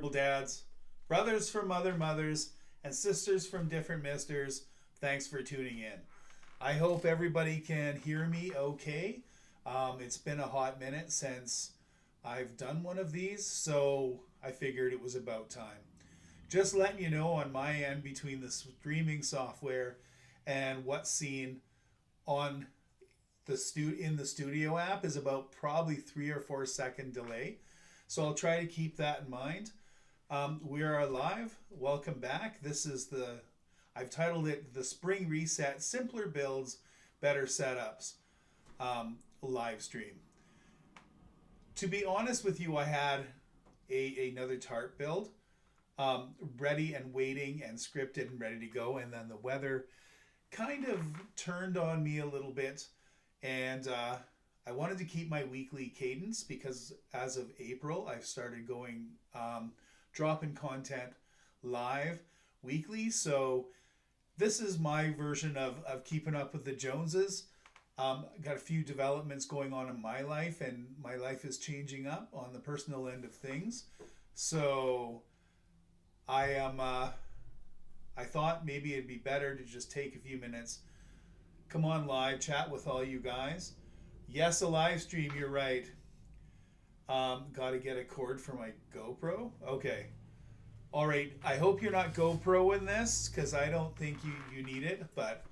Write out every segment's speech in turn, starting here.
Rebel dads, brothers from other mothers, and sisters from different misters. Thanks for tuning in. I hope everybody can hear me okay. It's been a hot minute since I've done one of these, so I figured it was about time. Just letting you know on my end between the streaming software and what's seen on in the studio app is about probably 3 or 4 second delay. So I'll try to keep that in mind. We are live. Welcome back. I've titled it the Spring Reset Simpler Builds, Better Setups live stream. To be honest with you, I had another tarp build ready and waiting and scripted and ready to go. And then the weather kind of turned on me a little bit. And I wanted to keep my weekly cadence because as of April, I've started going dropping content live weekly. So this is my version of keeping up with the Joneses. Got a few developments going on in my life, and my life is changing up on the personal end of things. So I thought maybe it'd be better to just take a few minutes, come on live, chat with all you guys. Yes, a live stream, you're right. Got to get a cord for my GoPro. Okay. All right. I hope you're not GoPro in this because I don't think you need it, but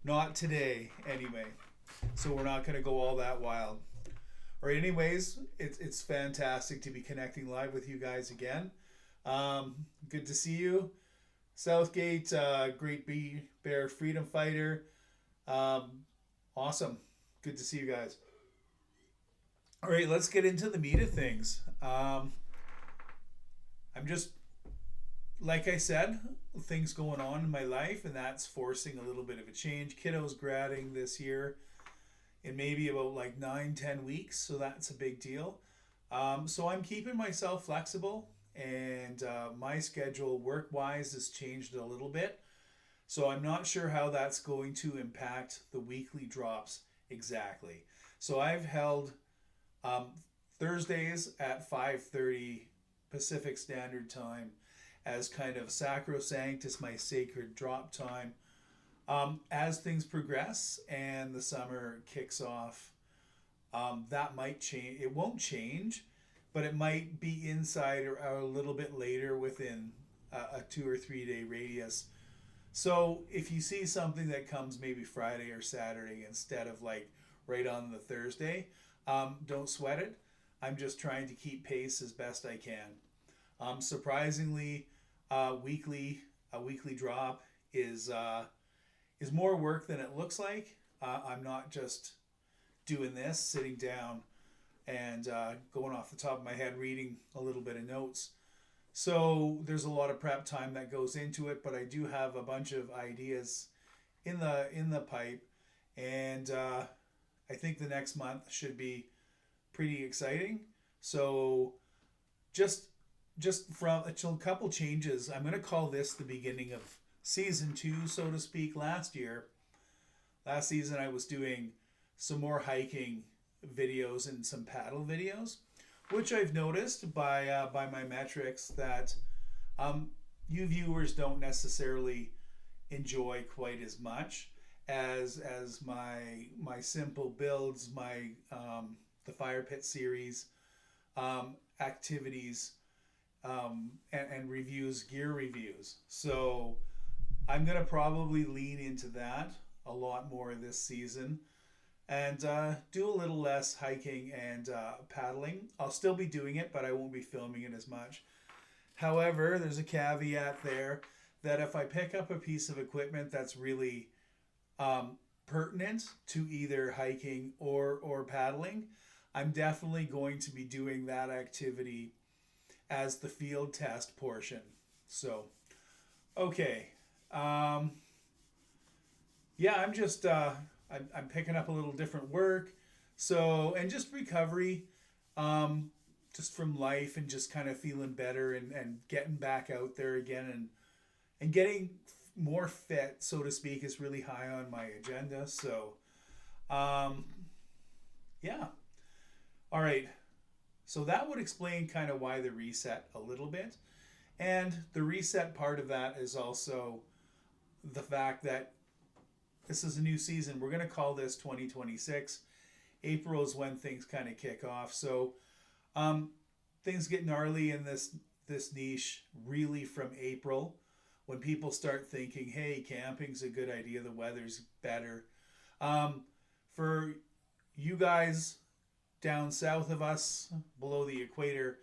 not today anyway. So we're not going to go all that wild. All right. Anyways, it's fantastic to be connecting live with you guys again. Good to see you. Southgate, Great Bear Freedom Fighter. Awesome. Good to see you guys. All right, let's get into the meat of things. I'm just, like I said, things going on in my life, and that's forcing a little bit of a change. Kiddo's grading this year in maybe about like 9-10 weeks, so that's a big deal. So I'm keeping myself flexible, and my schedule work-wise has changed a little bit. So I'm not sure how that's going to impact the weekly drops exactly. So I've held Thursdays at 5:30 Pacific Standard Time as kind of sacrosanct, as my sacred drop time. As things progress and the summer kicks off, that might change. It won't change, but it might be inside or a little bit later within a 2 or 3 day radius. So if you see something that comes maybe Friday or Saturday instead of like right on the Thursday, don't sweat it. I'm just trying to keep pace as best I can. Surprisingly, a weekly drop is more work than it looks like. I'm not just doing this, sitting down and going off the top of my head, reading a little bit of notes. So there's a lot of prep time that goes into it, but I do have a bunch of ideas in the pipe, and I think the next month should be pretty exciting. So just from a couple changes, I'm going to call this the beginning of season 2, so to speak. Last season I was doing some more hiking videos and some paddle videos, which I've noticed by my metrics that you viewers don't necessarily enjoy quite as much as my simple builds, my the fire pit series, activities, and reviews, gear reviews. So I'm gonna probably lean into that a lot more this season, and do a little less hiking and paddling. I'll still be doing it, but I won't be filming it as much. However, there's a caveat there that if I pick up a piece of equipment that's really pertinent to either hiking or paddling, I'm definitely going to be doing that activity as the field test portion. So, okay. Yeah, I'm just... I'm picking up a little different work, so, and just recovery, just from life, and just kind of feeling better and getting back out there again and getting more fit, so to speak, is really high on my agenda. So, yeah. All right. So that would explain kind of why the reset a little bit. And the reset part of that is also the fact that this is a new season. We're going to call this 2026. April is when things kind of kick off. So things get gnarly in this niche really from April, when people start thinking, hey, camping's a good idea, the weather's better. For you guys down south of us, below the equator,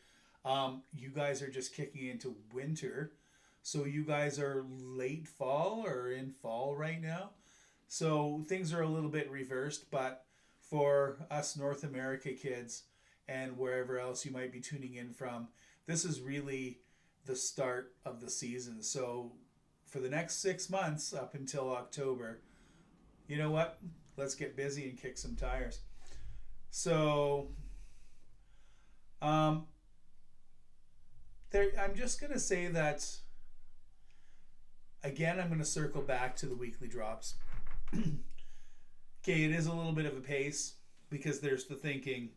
you guys are just kicking into winter. So you guys are late fall or in fall right now. So things are a little bit reversed, but for us North America kids and wherever else you might be tuning in from, this is really the start of the season. So for the next 6 months up until October, you know what? Let's get busy and kick some tires. So I'm just going to say that, again, I'm going to circle back to the weekly drops. Okay, it is a little bit of a pace because there's the thinking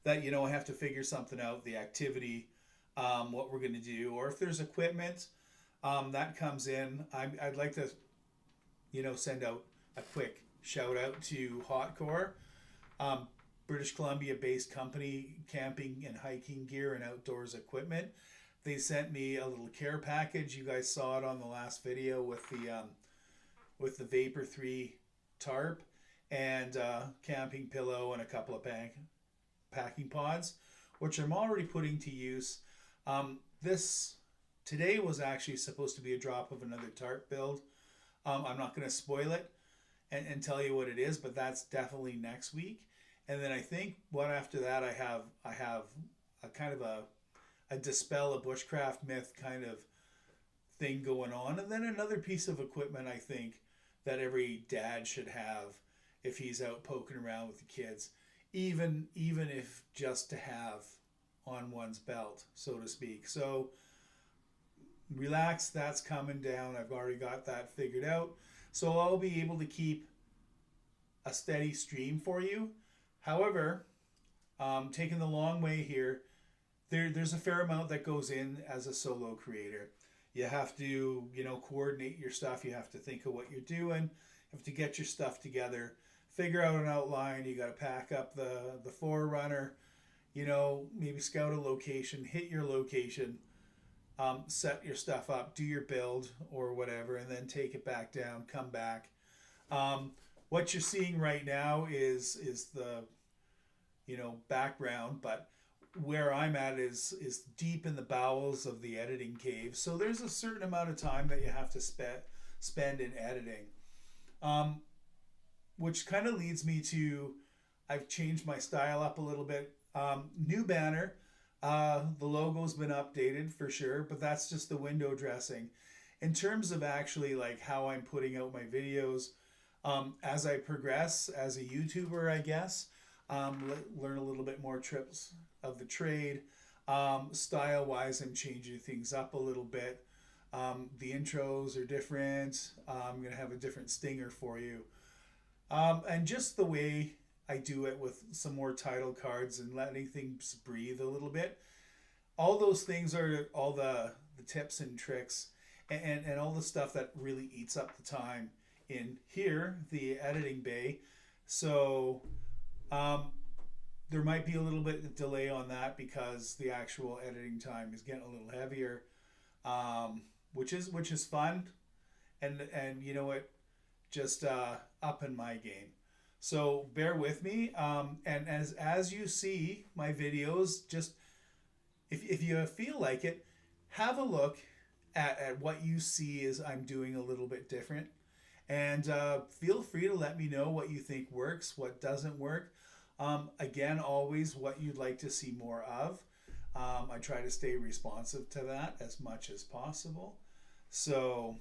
that, you know, I have to figure something out, the activity, what we're going to do, or if there's equipment that comes in. I'd like to, you know, send out a quick shout out to Hotcore, British Columbia based company, camping and hiking gear and outdoors equipment. They sent me a little care package. You guys saw it on the last video with the Vapor 3 tarp and camping pillow and a couple of packing pods, which I'm already putting to use. This today was actually supposed to be a drop of another tarp build. I'm not going to spoil it and tell you what it is, but that's definitely next week. And then I think what after that I have a kind of a dispel a bushcraft myth kind of thing going on, and then another piece of equipment I think that every dad should have if he's out poking around with the kids, even if just to have on one's belt, so to speak. So relax, that's coming down. I've already got that figured out. So I'll be able to keep a steady stream for you. However, taking the long way here, there's a fair amount that goes in as a solo creator. You have to, you know, coordinate your stuff. You have to think of what you're doing. You have to get your stuff together, figure out an outline. You got to pack up the forerunner, you know, maybe scout a location, hit your location, set your stuff up, do your build or whatever, and then take it back down, come back. What you're seeing right now is the, you know, background, but where I'm at is deep in the bowels of the editing cave. So there's a certain amount of time that you have to spend in editing, which kind of leads me to, I've changed my style up a little bit. New banner, the logo's been updated for sure, but that's just the window dressing. In terms of actually like how I'm putting out my videos, as I progress as a YouTuber, I guess, learn a little bit more trips of the trade. Style wise, I'm changing things up a little bit. The intros are different. I'm gonna have a different stinger for you, and just the way I do it with some more title cards and letting things breathe a little bit. All those things are all the tips and tricks and all the stuff that really eats up the time in here, the editing bay. So there might be a little bit of delay on that because the actual editing time is getting a little heavier, which is fun, and you know what, just up in my game. So bear with me, and as you see my videos, just if you feel like it, have a look at what you see as I'm doing a little bit different, and feel free to let me know what you think works, what doesn't work. Again, always what you'd like to see more of. I try to stay responsive to that as much as possible. So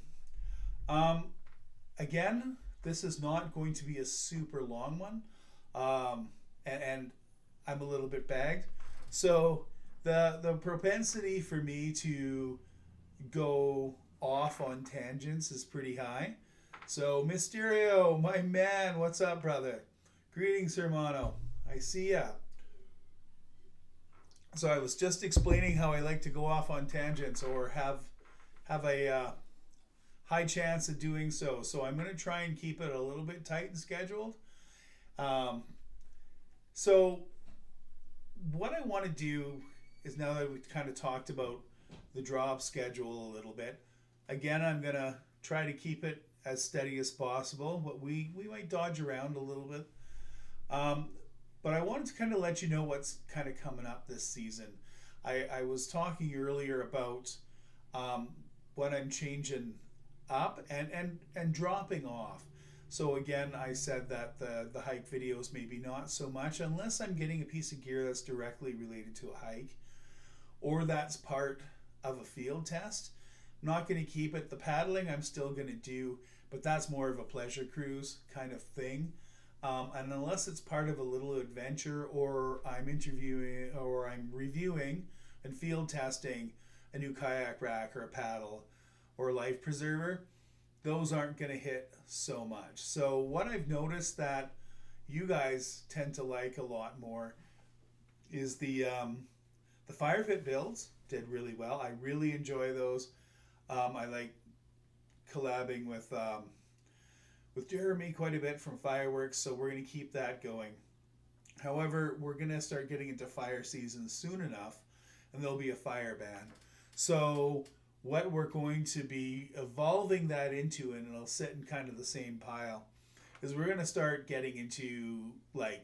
again, this is not going to be a super long one, and I'm a little bit bagged. So the propensity for me to go off on tangents is pretty high. So Mysterio, my man, what's up, brother? Greetings, hermano. I see ya. So I was just explaining how I like to go off on tangents or have a high chance of doing so. So I'm going to try and keep it a little bit tight and scheduled. Um, so what I want to do is, now that we've kind of talked about the drop schedule a little bit, again, I'm going to try to keep it as steady as possible, but we might dodge around a little bit. Um, but I wanted to kind of let you know what's kind of coming up this season. I was talking earlier about um, what I'm changing up and dropping off. So again, I said that the hike videos maybe not so much, unless I'm getting a piece of gear that's directly related to a hike or that's part of a field test. I'm not going to keep it. The paddling I'm still going to do, but that's more of a pleasure cruise kind of thing. And unless it's part of a little adventure, or I'm interviewing or I'm reviewing and field testing a new kayak rack or a paddle or a life preserver, those aren't going to hit so much. So what I've noticed that you guys tend to like a lot more is the fire pit builds did really well. I really enjoy those. I like collabing with Jeremy quite a bit from Fireworks, so we're going to keep that going. However, we're going to start getting into fire season soon enough, and there'll be a fire ban. So what we're going to be evolving that into, and it'll sit in kind of the same pile, is we're going to start getting into like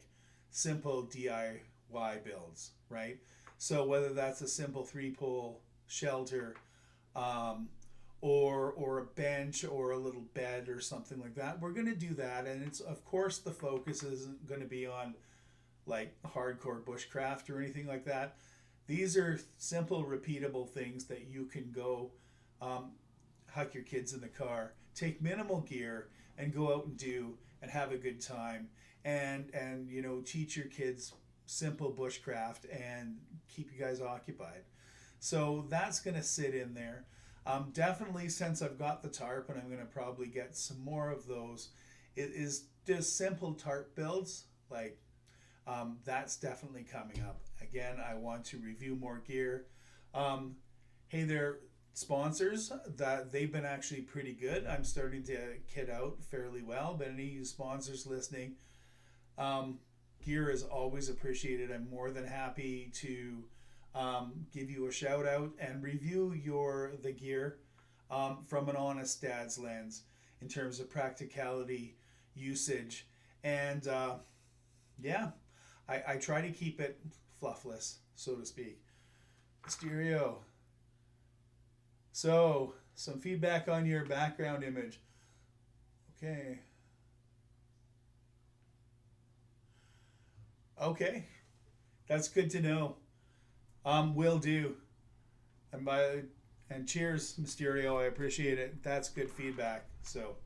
simple DIY builds, right? So whether that's a simple 3-pole shelter, or a bench or a little bed or something like that, we're going to do that. And it's, of course, the focus isn't going to be on like hardcore bushcraft or anything like that. These are simple, repeatable things that you can go hike your kids in the car, take minimal gear, and go out and do and have a good time, and teach your kids simple bushcraft and keep you guys occupied. So that's going to sit in there. Definitely, since I've got the tarp, and I'm going to probably get some more of those, it is just simple tarp builds. Like that's definitely coming up. Again, I want to review more gear. Hey there, sponsors, that they've been actually pretty good. I'm starting to kit out fairly well, but any sponsors listening, gear is always appreciated. I'm more than happy to give you a shout out and review the gear from an honest dad's lens in terms of practicality, usage, and I try to keep it fluffless, so to speak. Stereo. So, some feedback on your background image. Okay. Okay. That's good to know. Will do. And cheers, Mysterio. I appreciate it. That's good feedback. So,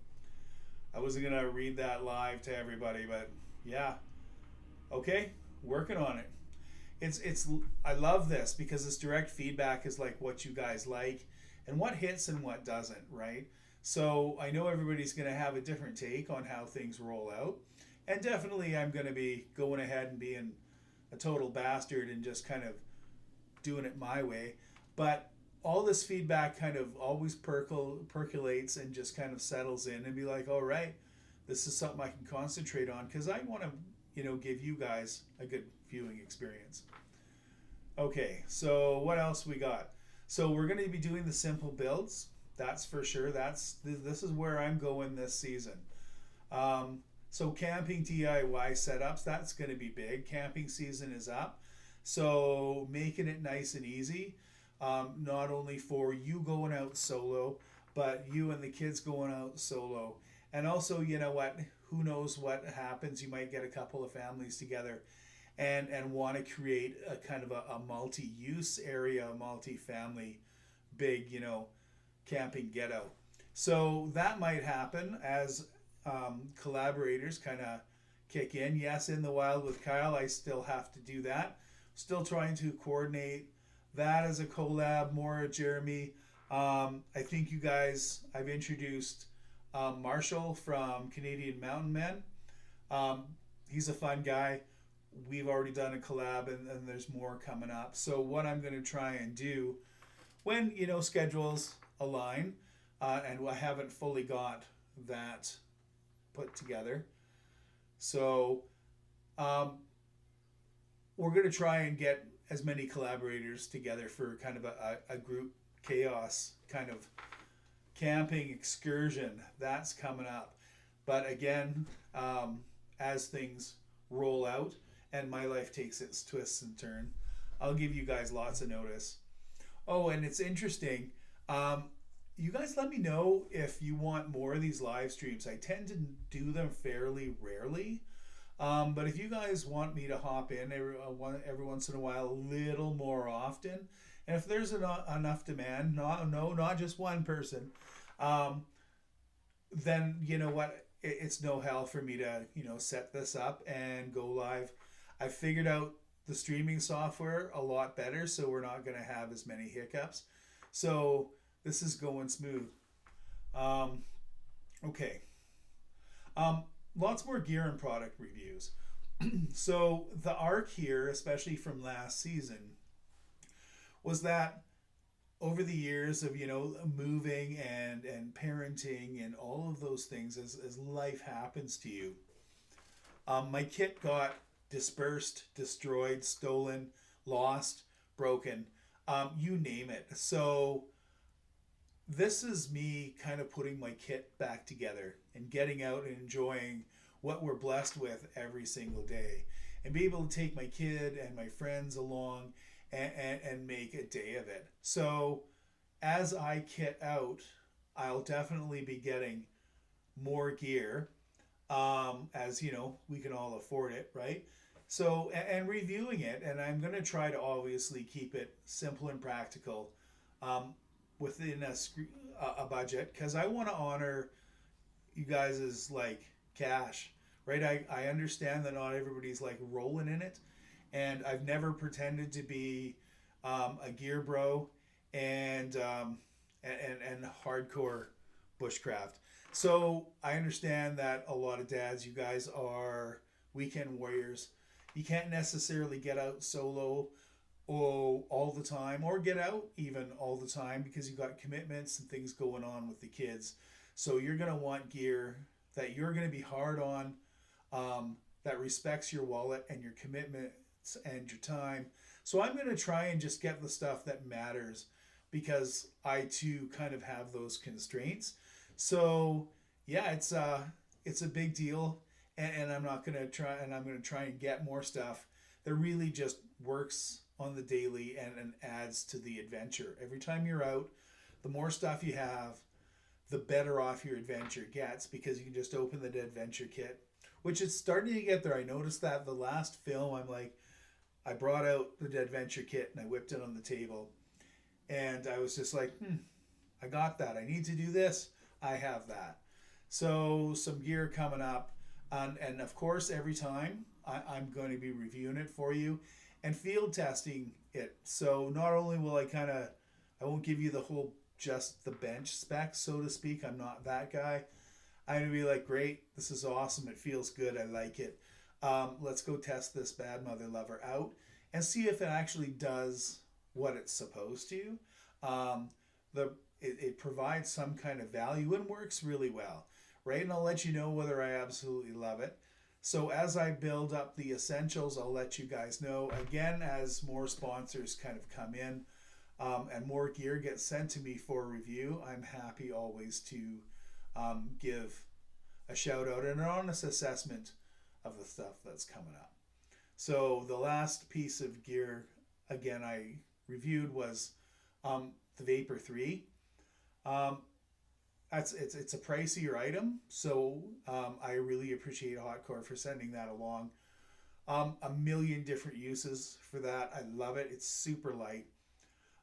I wasn't gonna read that live to everybody, but yeah. Okay, working on it. It's I love this because this direct feedback is like what you guys like and what hits and what doesn't, right? So I know everybody's gonna have a different take on how things roll out, and definitely I'm gonna be going ahead and being a total bastard and just kind of doing it my way. But all this feedback kind of always percolates and just kind of settles in and be like, all right, this is something I can concentrate on because I want to, give you guys a good viewing experience. Okay, so what else we got? So we're going to be doing the simple builds. That's for sure. This is where I'm going this season. So camping DIY setups, that's going to be big. Camping season is up. So making it nice and easy, not only for you going out solo, but you and the kids going out solo. And also, you know what, who knows what happens. You might get a couple of families together and want to create a kind of a multi-use area, a multi-family, big, camping get-out. So that might happen as collaborators kind of kick in. Yes, in the wild with Kyle, I still have to do that. Still trying to coordinate that as a collab. More Jeremy. I think you guys, I've introduced Marshall from Canadian Mountain Men. He's a fun guy. we've already done a collab, and there's more coming up. So what I'm going to try and do when schedules align, and I haven't fully got that put together. So we're going to try and get as many collaborators together for kind of a group chaos kind of camping excursion. That's coming up. But again, as things roll out and my life takes its twists and turns, I'll give you guys lots of notice. Oh, and it's interesting. You guys let me know if you want more of these live streams. I tend to do them fairly rarely. But if you guys want me to hop in every once in a while, a little more often, and if there's enough demand, not just one person, then you know what, it's no hell for me to set this up and go live. I figured out the streaming software a lot better, so we're not going to have as many hiccups. So this is going smooth. Okay. Lots more gear and product reviews. So the arc here, especially from last season, was that over the years of moving and parenting and all of those things, as life happens to you, my kit got dispersed, destroyed, stolen, lost, broken, you name it. So this is me kind of putting my kit back together and getting out and enjoying what we're blessed with every single day, and be able to take my kid and my friends along and make a day of it. So as I kit out, I'll definitely be getting more gear, as we can all afford it, right? So, and reviewing it, and I'm going to try to obviously keep it simple and practical, within a budget, because I want to honor you guys' like cash, right? I understand that not everybody's like rolling in it, and I've never pretended to be a gear bro and hardcore bushcraft. So I understand that a lot of dads, you guys are weekend warriors. You can't necessarily get out solo all the time, or get out even all the time, because you've got commitments and things going on with the kids. So you're going to want gear that you're going to be hard on, that respects your wallet and your commitments and your time. So I'm going to try and just get the stuff that matters, because I too kind of have those constraints. So yeah, it's a big deal, and I'm not going to try, and I'm going to try and get more stuff that really just works on the daily and adds to the adventure. Every time you're out, the more stuff you have, the better off your adventure gets, because you can just open the adventure kit, which is starting to get there. I noticed that the last film, I brought out the adventure kit and I whipped it on the table, and I was just like, I got that. I need to do this. I have that. So some gear coming up, and of course every time I'm going to be reviewing it for you and field testing it. So not only will I won't give you the whole, just the bench specs, so to speak. I'm not that guy. I'm going to be like, great, this is awesome. It feels good. I like it. Let's go test this bad mother lover out and see if it actually does what it's supposed to. It provides some kind of value and works really well, right? And I'll let you know whether I absolutely love it. So as I build up the essentials, I'll let you guys know. Again, as more sponsors kind of come in, and more gear gets sent to me for review, I'm happy always to give a shout out and an honest assessment of the stuff that's coming up. So the last piece of gear, again, I reviewed was the Vapor 3. It's a pricier item, so I really appreciate Hotcore for sending that along. A million different uses for that. I love it. It's super light.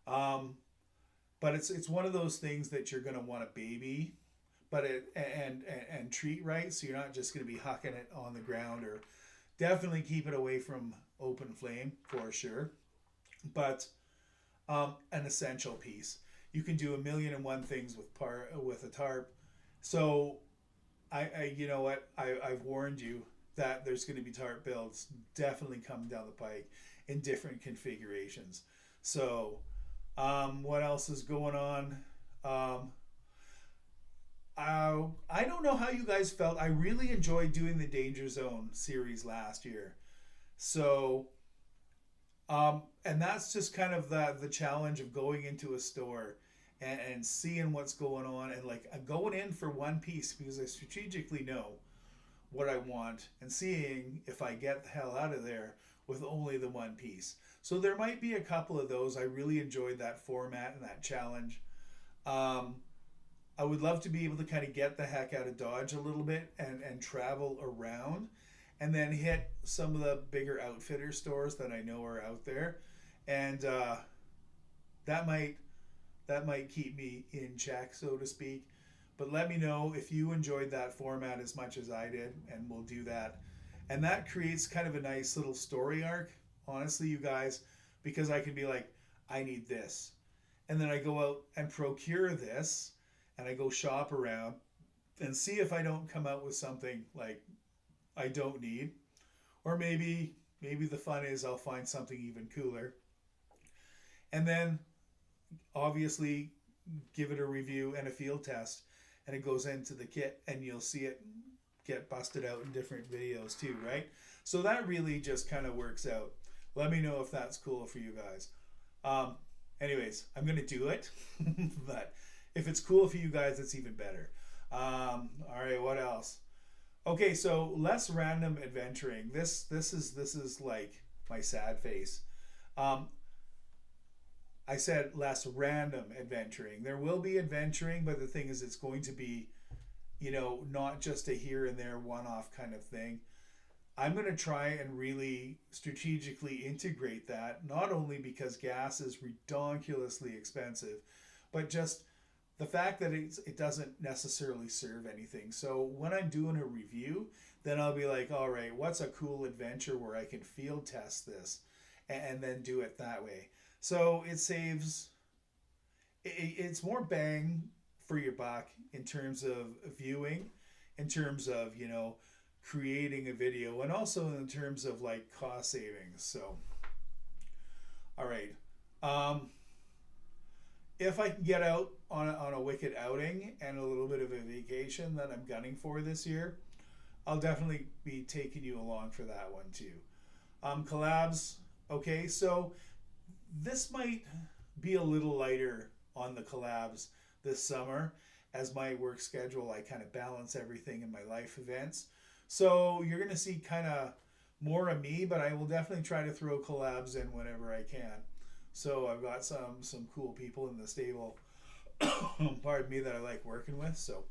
But it's one of those things that you're gonna want to baby, but and treat right. So you're not just gonna be hucking it on the ground, or definitely keep it away from open flame for sure. But an essential piece. You can do 1,000,001 things with a tarp. So I you know what, I've warned you that there's going to be tarp builds definitely coming down the pike in different configurations. So what else is going on? I don't know how you guys felt. I really enjoyed doing the Danger Zone series last year. So, and that's just kind of the challenge of going into a store and seeing what's going on, and like going in for one piece because I strategically know what I want, and seeing if I get the hell out of there with only the one piece. So there might be a couple of those. I really enjoyed that format and that challenge. I would love to be able to kind of get the heck out of Dodge a little bit and travel around, and then hit some of the bigger outfitter stores that I know are out there, and that might keep me in check, so to speak. But let me know if you enjoyed that format as much as I did, and we'll do that. And that creates kind of a nice little story arc, honestly, you guys, because I can be like, I need this. And then I go out and procure this, and I go shop around and see if I don't come out with something like I don't need. Or maybe the fun is I'll find something even cooler. And then obviously give it a review and a field test, and it goes into the kit, and you'll see it get busted out in different videos too, right? So that really just kind of works out. Let me know if that's cool for you guys. Anyways, I'm gonna do it, but if it's cool for you guys, it's even better. All right, what else? Okay, so less random adventuring. This is like my sad face. I said less random adventuring. There will be adventuring, but the thing is, it's going to be, not just a here and there one-off kind of thing. I'm going to try and really strategically integrate that, not only because gas is ridiculously expensive, but just the fact that it doesn't necessarily serve anything. So when I'm doing a review, then I'll be like, all right, what's a cool adventure where I can field test this and then do it that way. So it saves, it's more bang for your buck in terms of viewing, in terms of, creating a video, and also in terms of like cost savings. So, all right. If I can get out on a wicked outing and a little bit of a vacation that I'm gunning for this year, I'll definitely be taking you along for that one too. Collabs. Okay, so this might be a little lighter on the collabs this summer, as my work schedule, I kind of balance everything in my life events. So you're going to see kind of more of me, but I will definitely try to throw collabs in whenever I can. So I've got some cool people in the stable, pardon me, that I like working with. So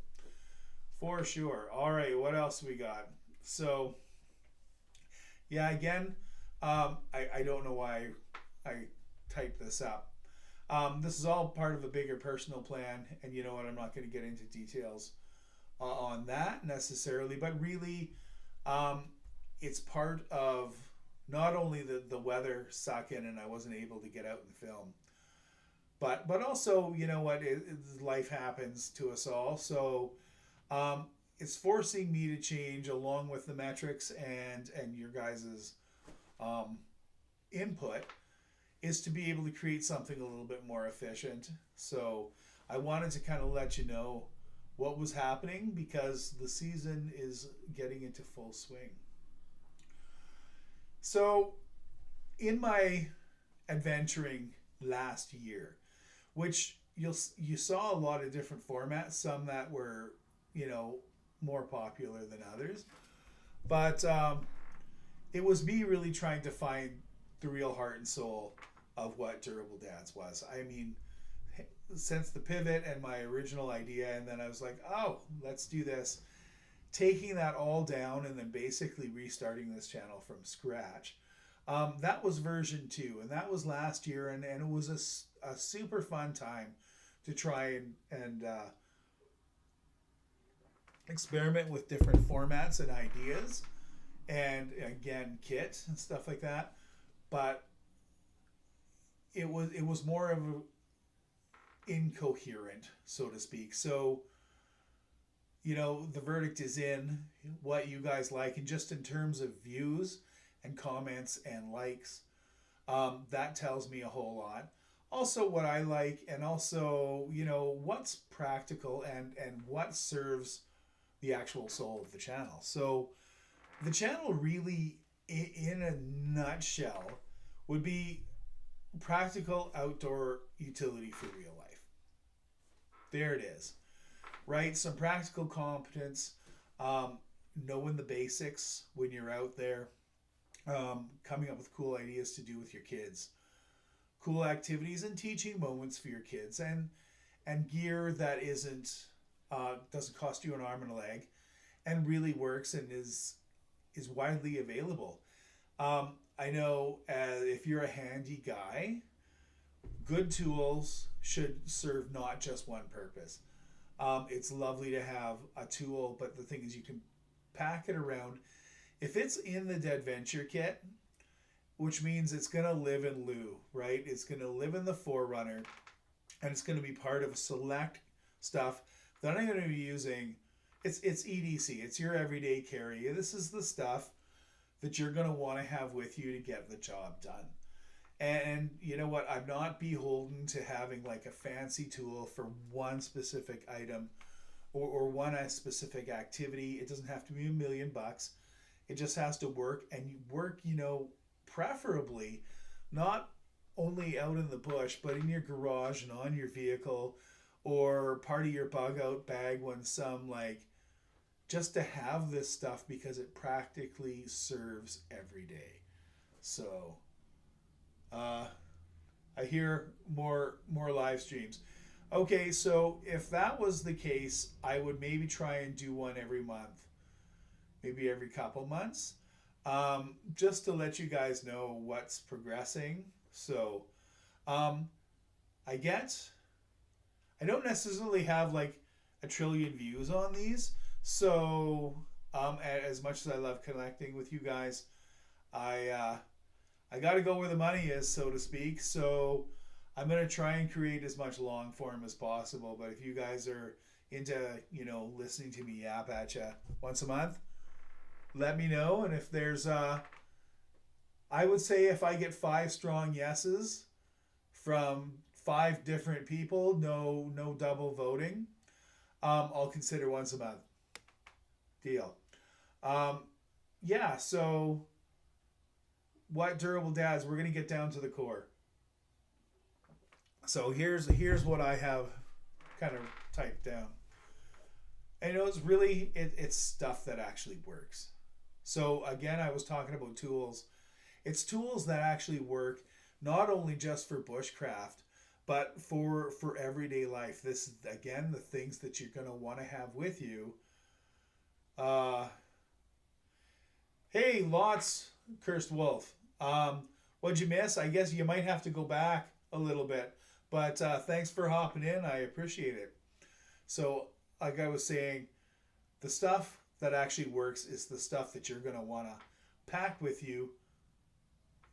for sure. All right, what else we got? So yeah, again, I don't know why I typed this up. This is all part of a bigger personal plan, and you know what, I'm not going to get into details on that necessarily, but really it's part of not only the weather sucking and I wasn't able to get out and film, but also, you know what, life happens to us all. So it's forcing me to change along with the metrics and your guys's input, is to be able to create something a little bit more efficient. So I wanted to kind of let you know what was happening, because the season is getting into full swing. So in my adventuring last year, which you saw a lot of different formats, some that were, more popular than others, but it was me really trying to find the real heart and soul of what Durable Dads was. I mean, since the pivot and my original idea, and then I was like, oh, let's do this, taking that all down and then basically restarting this channel from scratch. That was version 2, and that was last year, and it was a super fun time to try and experiment with different formats and ideas, and again, kit and stuff like that. But it was more of a incoherent, so to speak. So the verdict is in what you guys like, and just in terms of views and comments and likes, that tells me a whole lot. Also, what I like, and also, what's practical and what serves the actual soul of the channel. So, the channel really, in a nutshell, would be practical outdoor utility for real life. There it is, right? Some practical competence, knowing the basics when you're out there, coming up with cool ideas to do with your kids, cool activities and teaching moments for your kids, and gear that doesn't cost you an arm and a leg, and really works and is widely available. I know if you're a handy guy, good tools should serve not just one purpose. It's lovely to have a tool, but the thing is, you can pack it around. If it's in the Adventure kit, which means it's going to live in lieu, right? It's going to live in the Forerunner, and it's going to be part of select stuff that I'm going to be using. It's EDC. It's your everyday carry. This is the stuff that you're going to want to have with you to get the job done. And you know what? I'm not beholden to having like a fancy tool for one specific item or one specific activity. It doesn't have to be $1 million. It just has to work, and you work, preferably not only out in the bush, but in your garage and on your vehicle, or part of your bug out bag when just to have this stuff, because it practically serves every day. So, I hear more live streams. Okay, so if that was the case, I would maybe try and do one every month, maybe every couple months, just to let you guys know what's progressing. So, I don't necessarily have like a trillion views on these. So, as much as I love connecting with you guys, I got to go where the money is, so to speak. So, I'm going to try and create as much long form as possible. But if you guys are into, listening to me yap at you once a month, let me know. And if there's, I would say if I get 5 strong yeses from 5 different people, no double voting, I'll consider once a month. Deal. Yeah, so what durable dads? We're going to get down to the core. So here's what I have kind of typed down. And it's really, it's stuff that actually works. So again, I was talking about tools. It's tools that actually work, not only just for bushcraft, but for everyday life. This is, again, the things that you're going to want to have with you. Hey, lots, Cursed Wolf. What'd you miss? I guess you might have to go back a little bit. But thanks for hopping in. I appreciate it. So, like I was saying, the stuff that actually works is the stuff that you're going to want to pack with you,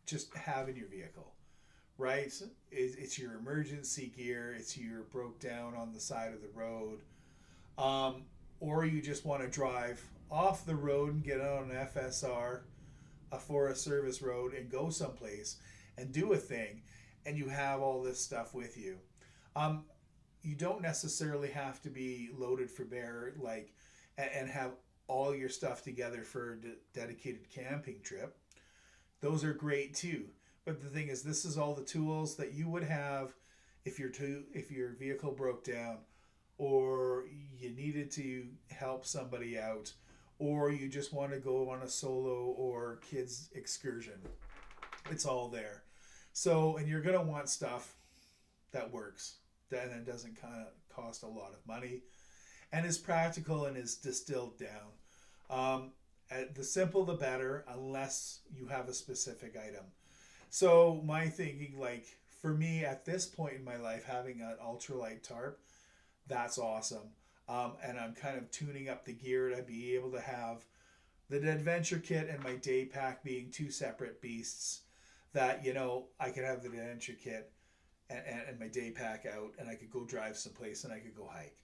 just have in your vehicle, right? It's your emergency gear. It's your broke down on the side of the road. Or you just want to drive off the road and get on an FSR, a Forest Service road, and go someplace and do a thing, and you have all this stuff with you. You don't necessarily have to be loaded for bear, and have all your stuff together for a dedicated camping trip. Those are great too. But the thing is, this is all the tools that you would have if your vehicle broke down, or you needed to help somebody out, or you just want to go on a solo or kids excursion. It's all there. So, and you're going to want stuff that works, and it doesn't kind of cost a lot of money, and is practical and is distilled down. The simple the better, unless you have a specific item. So my thinking, for me at this point in my life, having an ultralight tarp, that's awesome. And I'm kind of tuning up the gear to be able to have the adventure kit and my day pack being 2 separate beasts. That, I could have the adventure kit and my day pack out, and I could go drive someplace and I could go hike.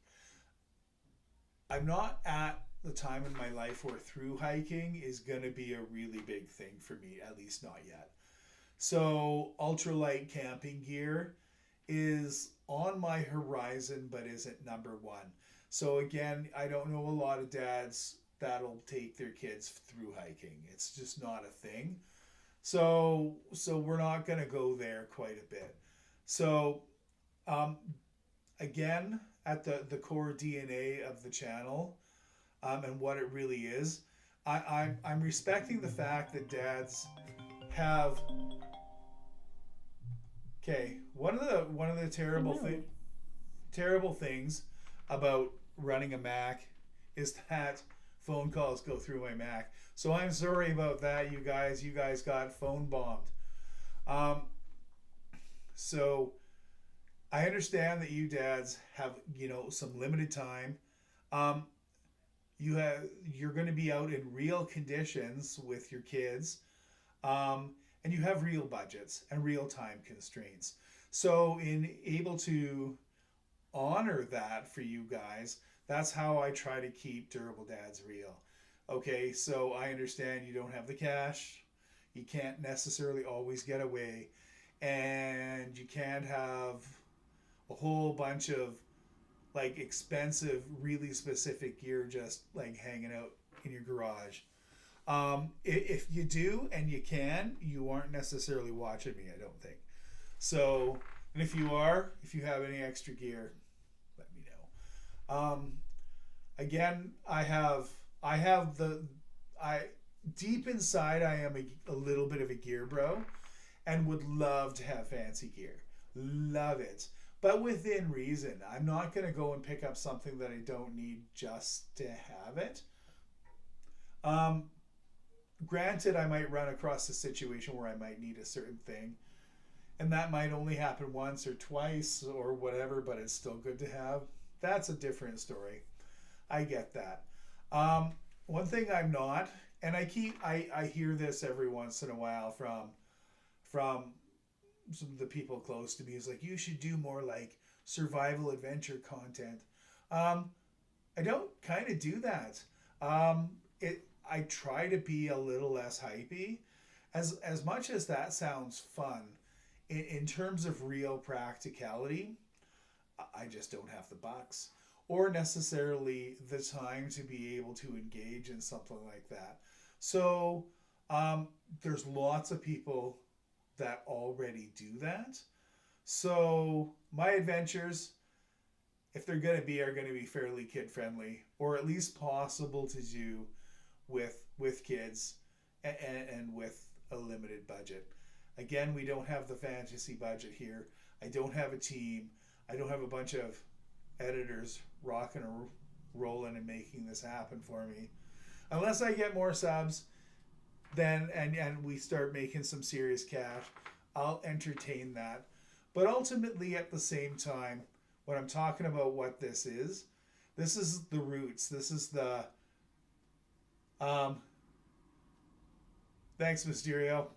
I'm not at the time in my life where through hiking is going to be a really big thing for me, at least not yet. So ultralight camping gear is on my horizon, but isn't number one. So again, I don't know a lot of dads that'll take their kids through hiking. It's just not a thing. So we're not going to go there quite a bit. So um, again, at the core DNA of the channel, and what it really is, I'm respecting the fact that dads have. Okay, one of the terrible things about running a Mac is that phone calls go through my Mac. So I'm sorry about that, you guys. You guys got phone bombed. Um, so I understand that you dads have, some limited time. Um, you're going to be out in real conditions with your kids, and you have real budgets and real time constraints. So in able to honor that for you guys, that's how I try to keep Durable Dads real. Okay, so I understand you don't have the cash, you can't necessarily always get away, and you can't have a whole bunch of like expensive, really specific gear just like hanging out in your garage. If you do and you can, you aren't necessarily watching me, I don't think. So, and if you are, if you have any extra gear, let me know. Again, I deep inside, I am a little bit of a gear bro and would love to have fancy gear. Love it. But within reason. I'm not going to go and pick up something that I don't need just to have it. Granted, I might run across a situation where I might need a certain thing, and that might only happen once or twice or whatever, but it's still good to have. That's a different story. I get that. One thing I'm not, and I hear this every once in a while from some of the people close to me, is like, you should do more like survival adventure content. I don't kind of do that. I try to be a little less hypey. As much as that sounds fun, in terms of real practicality, I just don't have the bucks or necessarily the time to be able to engage in something like that. So there's lots of people that already do that. So my adventures, if they're going to be, are going to be fairly kid friendly, or at least possible to do with kids and with a limited budget. Again, we don't have the fantasy budget here. I don't have a team. I don't have a bunch of editors rocking and rolling and making this happen for me. Unless I get more subs, then and we start making some serious cash, I'll entertain that. But ultimately, at the same time, when I'm talking about what this is the roots. This is the thanks, Mysterio.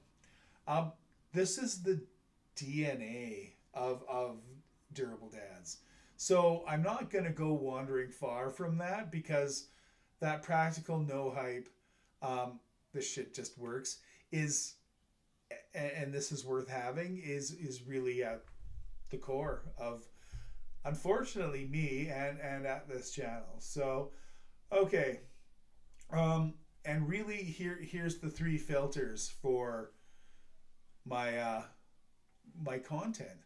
This is the DNA of Durable Dads. So I'm not going to go wandering far from that, because that practical no hype, this shit just works, is, and this is worth having, is really at the core of, unfortunately, me and at this channel. So, okay. And really, here's the three filters for my my content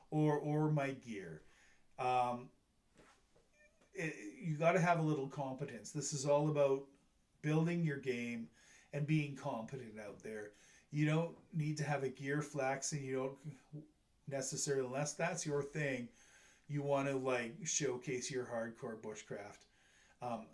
or my gear. You got to have a little competence. This is all about building your game and being competent out there. You don't need to have a gear flex, and you don't necessarily, unless that's your thing, you want to like showcase your hardcore bushcraft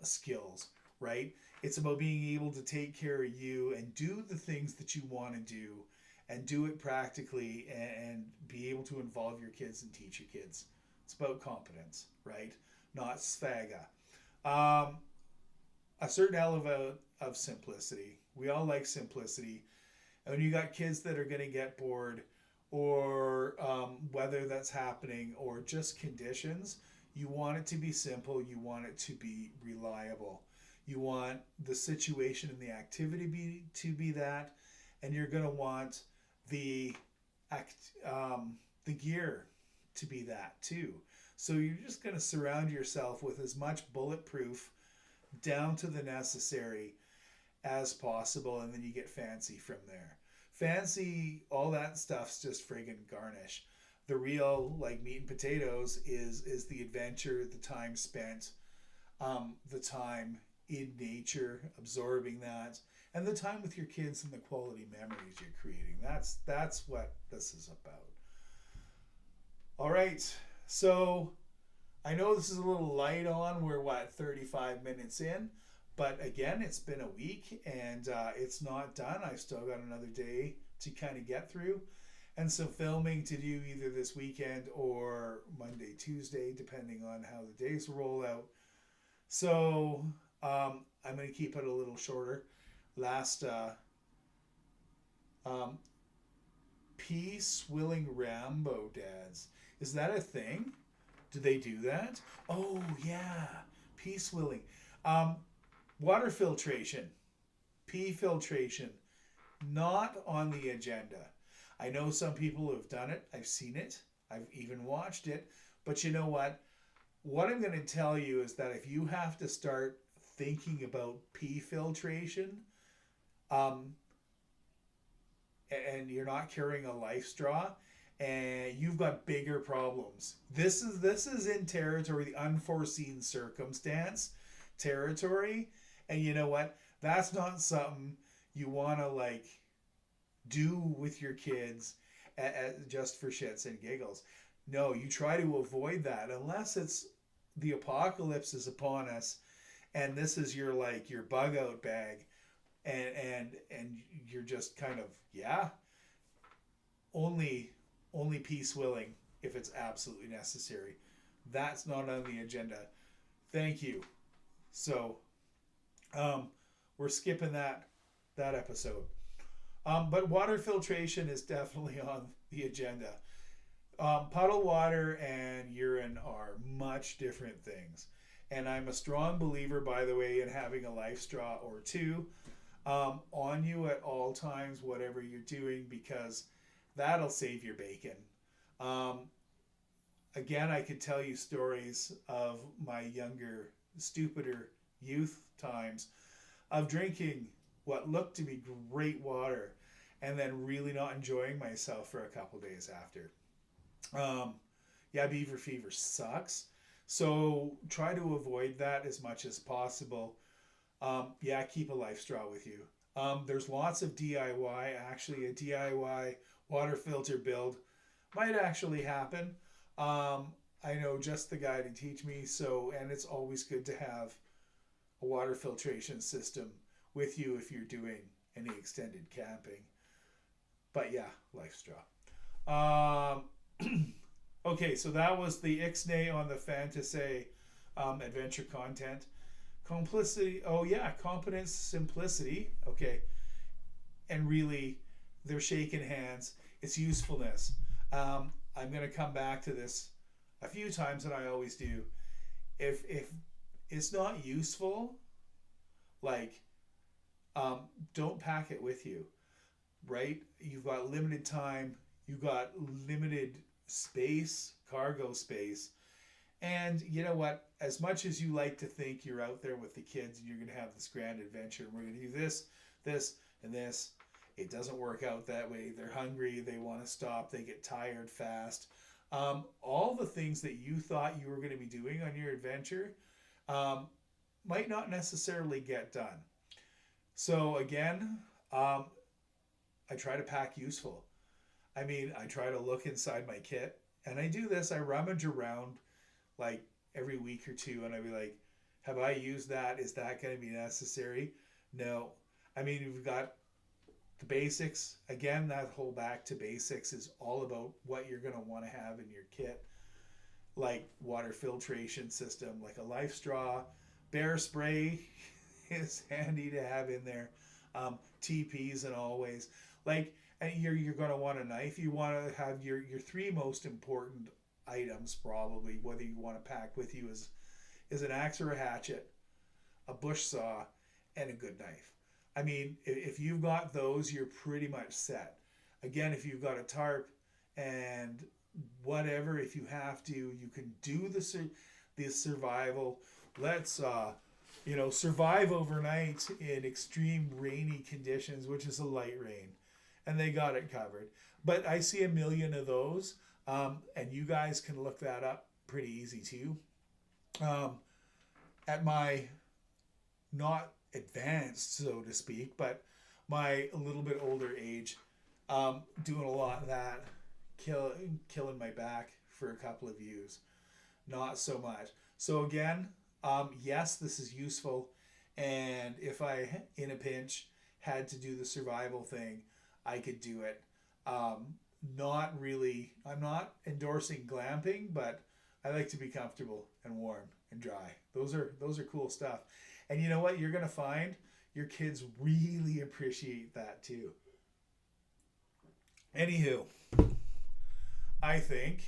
skills, right? It's about being able to take care of you and do the things that you want to do, and do it practically, and be able to involve your kids and teach your kids. It's about competence, right? Not svaga. A certain element of simplicity. We all like simplicity. And when you got kids that are going to get bored, or weather that's happening, or just conditions, You want it to be simple. You want it to be reliable. You want the situation and the activity to be that, and you're going to want the the gear to be that too. So you're just going to surround yourself with as much bulletproof, down to the necessary as possible, and then you get fancy from there. Fancy, all that stuff's just friggin' garnish. The real, like, meat and potatoes is the adventure, the time spent, the time in nature, absorbing that, and the time with your kids and the quality memories you're creating. That's what this is about. All right, so I know this is a little light on. We're 35 minutes in, but again, it's been a week and it's not done. I've still got another day to kind of get through, and some filming to do either this weekend or Monday, Tuesday, depending on how the days roll out. So I'm going to keep it a little shorter. Last pea-swilling Rambo dads. Is that a thing? Do they do that? Oh, yeah. Pea-swilling. Water filtration. Pea filtration. Not on the agenda. I know some people have done it. I've seen it. I've even watched it. But you know what? What I'm going to tell you is that if you have to start thinking about pea filtration, and you're not carrying a life straw, and you've got bigger problems. This is in territory, the unforeseen circumstance territory. And you know what? That's not something you want to like do with your kids just for shits and giggles. No, you try to avoid that unless it's the apocalypse is upon us, and this is your bug out bag, and you're just kind of only pea swilling if it's absolutely necessary. That's not on the agenda. Thank you. So we're skipping that episode. But water filtration is definitely on the agenda. Puddle water and urine are much different things. And I'm a strong believer, by the way, in having a life straw or two on you at all times, whatever you're doing, because that'll save your bacon. Again, I could tell you stories of my younger, stupider youth times of drinking what looked to be great water and then really not enjoying myself for a couple days after. Beaver fever sucks. So try to avoid that as much as possible. Keep a life straw with you. There's lots of DIY. Actually, a DIY water filter build might actually happen. I know just the guy to teach me. And it's always good to have a water filtration system with you if you're doing any extended camping. But yeah, life straw. Okay, so that was the Ixnay on the Fantasy adventure content. Complicity, competence, simplicity, okay. And really, they're shaking hands. It's usefulness. I'm going to come back to this a few times, and I always do. If it's not useful, don't pack it with you, right? You've got limited time. You've got limited space, cargo space. And you know what? As much as you like to think you're out there with the kids and you're going to have this grand adventure, and we're going to do this, and this, it doesn't work out that way. They're hungry. They want to stop. They get tired fast. All the things that you thought you were going to be doing on your adventure might not necessarily get done. So again, I try to pack useful. I mean, I try to look inside my kit, and I do this. I rummage around like every week or two, and I be like, have I used that? Is that going to be necessary? No. I mean, we've got the basics. Again, that whole back to basics is all about what you're going to want to have in your kit, like water filtration system, like a life straw, bear spray is handy to have in there, TPs and always. And you're going to want a knife. You want to have your three most important items probably, whether you want to pack with you, is an axe or a hatchet, a bush saw, and a good knife. I mean, if you've got those, you're pretty much set. Again, if you've got a tarp and whatever, if you have to, you can do the survival. Let's survive overnight in extreme rainy conditions, which is a light rain, and they got it covered. But I see a million of those, and you guys can look that up pretty easy too. At my not advanced, so to speak, but my a little bit older age, doing a lot of that, killing my back for a couple of years. Not so much. So again, yes, this is useful, and if I, in a pinch, had to do the survival thing, I could do it. Not really, I'm not endorsing glamping, but I like to be comfortable and warm and dry. Those are cool stuff. And you know what? You're going to find your kids really appreciate that too. Anywho, I think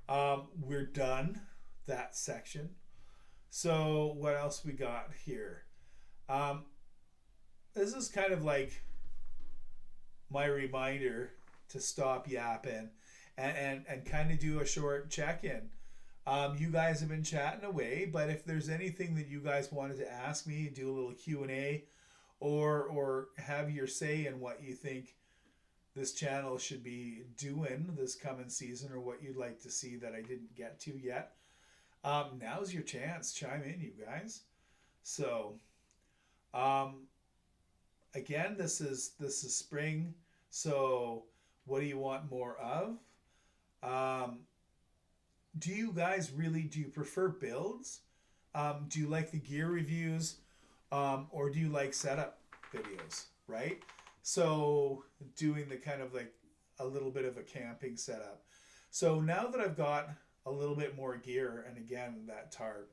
we're done that section. So what else we got here? This is kind of like my reminder to stop yapping and kind of do a short check-in. You guys have been chatting away, but if there's anything that you guys wanted to ask me, do a little Q&A, or have your say in what you think this channel should be doing this coming season, or what you'd like to see that I didn't get to yet, now's your chance. Chime in, you guys. So again, this is spring, so what do you want more of? Do you guys really, do you prefer builds? Do you like the gear reviews? Or do you like setup videos, right? So doing the kind of like a little bit of a camping setup. So now that I've got a little bit more gear, and again, that tarp,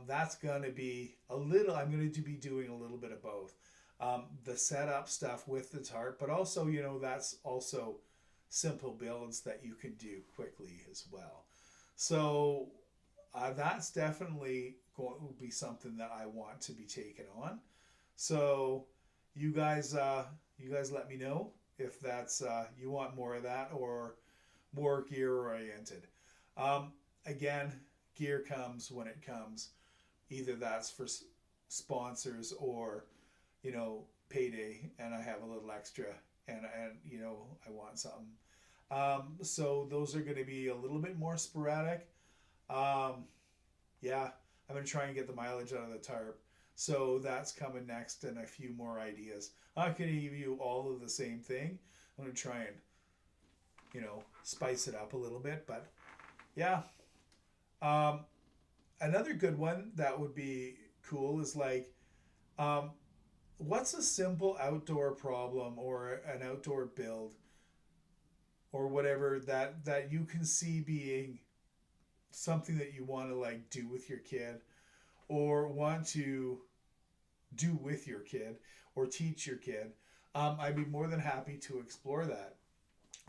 that's going to be I'm going to be doing a little bit of both. The setup stuff with the tarp, but also, that's also simple builds that you can do quickly as well. So that's definitely going to be something that I want to be taken on. So you guys let me know if that's you want more of that or more gear oriented. Again, gear comes when it comes. Either that's for sponsors or payday, and I have a little extra, and I want something. So those are going to be a little bit more sporadic. Yeah, I'm going to try and get the mileage out of the tarp. So that's coming next, and a few more ideas. I'm not going to give you all of the same thing. I'm going to try and, spice it up a little bit. But yeah, another good one that would be cool is like, what's a simple outdoor problem or an outdoor build or whatever that you can see being something that you want to like do with your kid, or want to do with your kid or teach your kid. I'd be more than happy to explore that.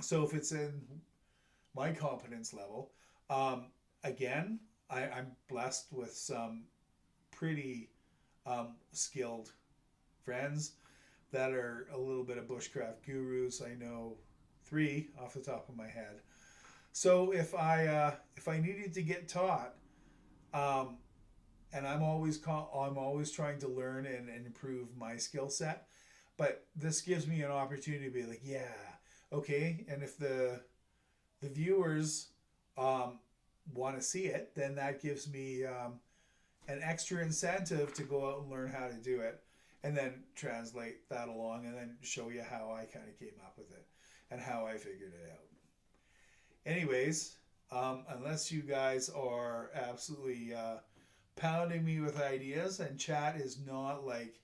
So if it's in my competence level, again, I'm blessed with some pretty skilled friends that are a little bit of bushcraft gurus. I know 3 off the top of my head. So if I needed to get taught, and I'm always trying to learn and improve my skill set, but this gives me an opportunity to be like, yeah, okay. And if the viewers want to see it, then that gives me an extra incentive to go out and learn how to do it, and then translate that along, and then show you how I kind of came up with it and how I figured it out. Anyways, unless you guys are absolutely pounding me with ideas, and chat is not like,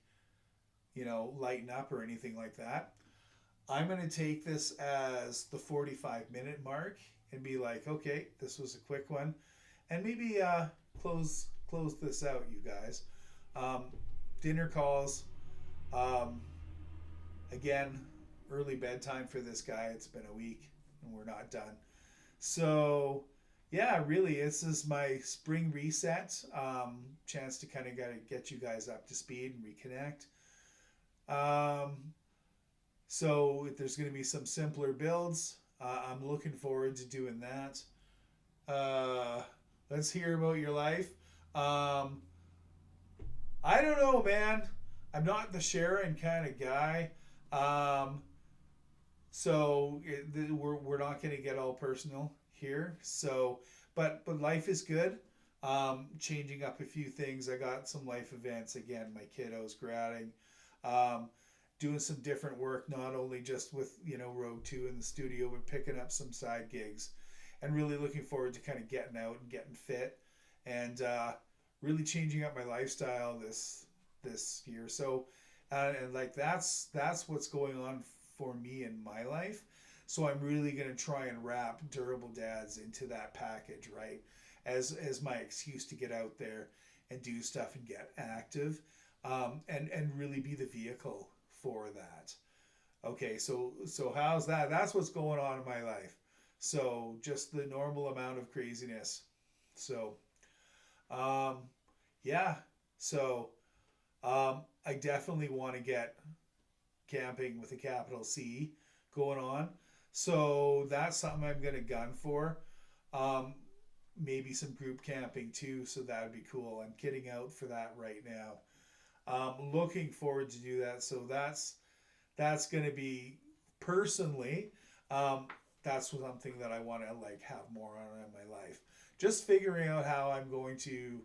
lighten up or anything like that, I'm going to take this as the 45-minute mark and be like, okay, this was a quick one, and maybe close this out, you guys. Dinner calls. Again, early bedtime for this guy. It's been a week and we're not done. So yeah, really, this is my spring reset. Chance to kind of get you guys up to speed and reconnect. Um, so there's going to be some simpler builds. I'm looking forward to doing that. Uh, let's hear about your life. Um, I don't know, man. I'm not the Sharon kind of guy. Um, we're not going to get all personal here. So, but life is good. Changing up a few things. I got some life events again. My kiddos grading. Um, Doing some different work, not only just with Road Two in the studio, but picking up some side gigs, and really looking forward to kind of getting out and getting fit, and really changing up my lifestyle this year. So, and like that's what's going on for me in my life. So I'm really gonna try and wrap Durable Dads into that package, right? As my excuse to get out there and do stuff and get active, and really be the vehicle for that. Okay, so how's that? That's what's going on in my life. So just the normal amount of craziness. So um, yeah. So I definitely want to get camping with a capital C going on. So that's something I'm gonna gun for. Um, Maybe some group camping too. So that would be cool. I'm kitting out for that right now. Looking forward to do that. So that's going to be personally. Um, that's something that I want to like have more on in my life. Just figuring out how I'm going to,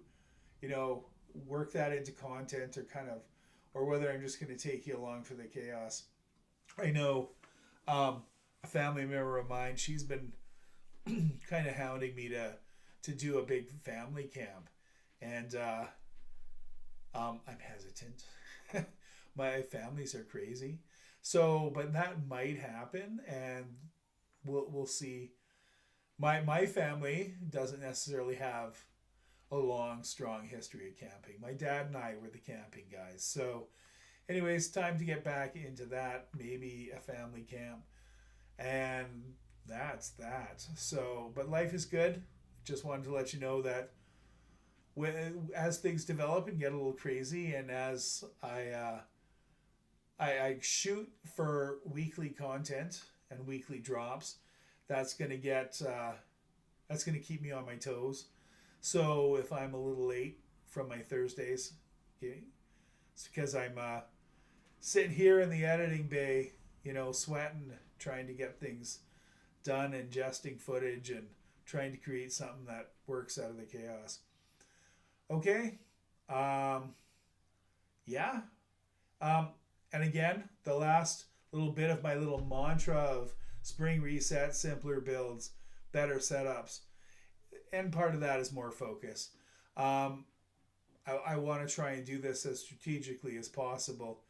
you know, work that into content or kind of, or whether I'm just going to take you along for the chaos. I know a family member of mine. She's been kind of hounding me to do a big family camp, and I'm hesitant. My families are crazy, so but that might happen, and we'll see. My family doesn't necessarily have a long, strong history of camping. My dad and I were the camping guys. So, anyways, time to get back into that. Maybe a family camp, and that's that. So, but life is good. Just wanted to let you know that as things develop and get a little crazy, and as I shoot for weekly content and weekly drops, that's gonna get that's gonna keep me on my toes. So if I'm a little late from my Thursdays, okay, it's because I'm sitting here in the editing bay, sweating, trying to get things done, ingesting footage, and trying to create something that works out of the chaos. Okay. Um, yeah. Um, and again, the last little bit of my little mantra of spring reset, simpler builds, better setups. And part of that is more focus. Um, I want to try and do this as strategically as possible.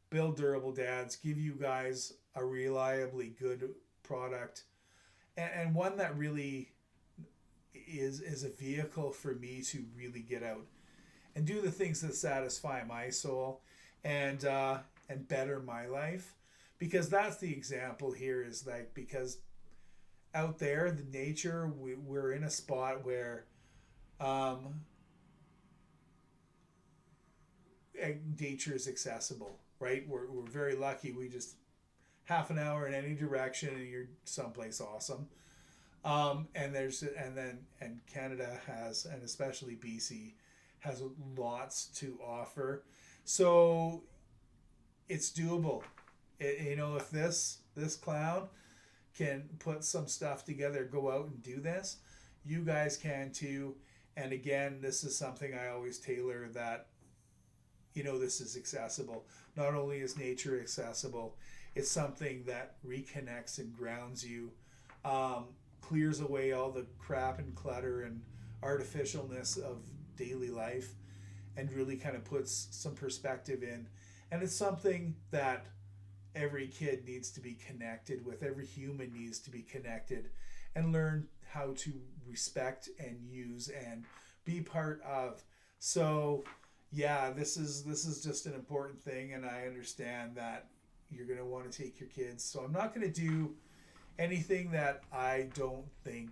Build Durable Dads, give you guys a reliably good product, and one that really is a vehicle for me to really get out and do the things that satisfy my soul, and better my life, because that's the example here. Is like, because out there, the nature, we're in a spot where um, nature is accessible, right? We're very lucky. We just half an hour in any direction and you're someplace awesome. And Canada has, and especially BC, has lots to offer. So it's doable. If this clown can put some stuff together, go out and do this, you guys can too. And again, this is something I always tailor, that this is accessible. Not only is nature accessible, it's something that reconnects and grounds you, clears away all the crap and clutter and artificialness of daily life, and really kind of puts some perspective in. And it's something that every kid needs to be connected with. Every human needs to be connected and learn how to respect and use and be part of. So yeah, this is just an important thing, and I understand that you're going to want to take your kids. So I'm not going to do anything that I don't think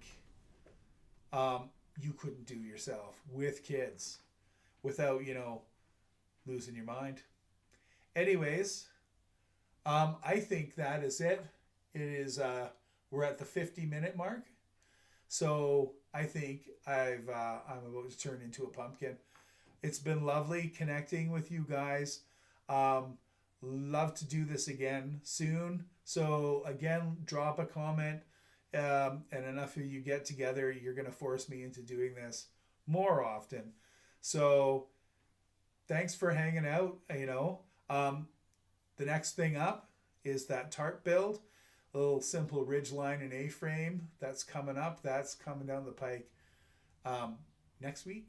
you couldn't do yourself with kids without, losing your mind. Anyways, I think that is it. It is, we're at the 50-minute mark. So I think I'm about to turn into a pumpkin. It's been lovely connecting with you guys. Love to do this again soon. So again, drop a comment. And enough of you get together, you're going to force me into doing this more often. So thanks for hanging out. The next thing up is that tarp build, a little simple ridgeline and A-frame. That's coming up. That's coming down the pike next week.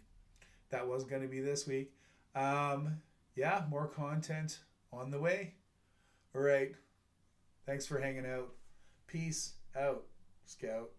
That was going to be this week. More content on the way. All right. Thanks for hanging out. Peace out, Scout.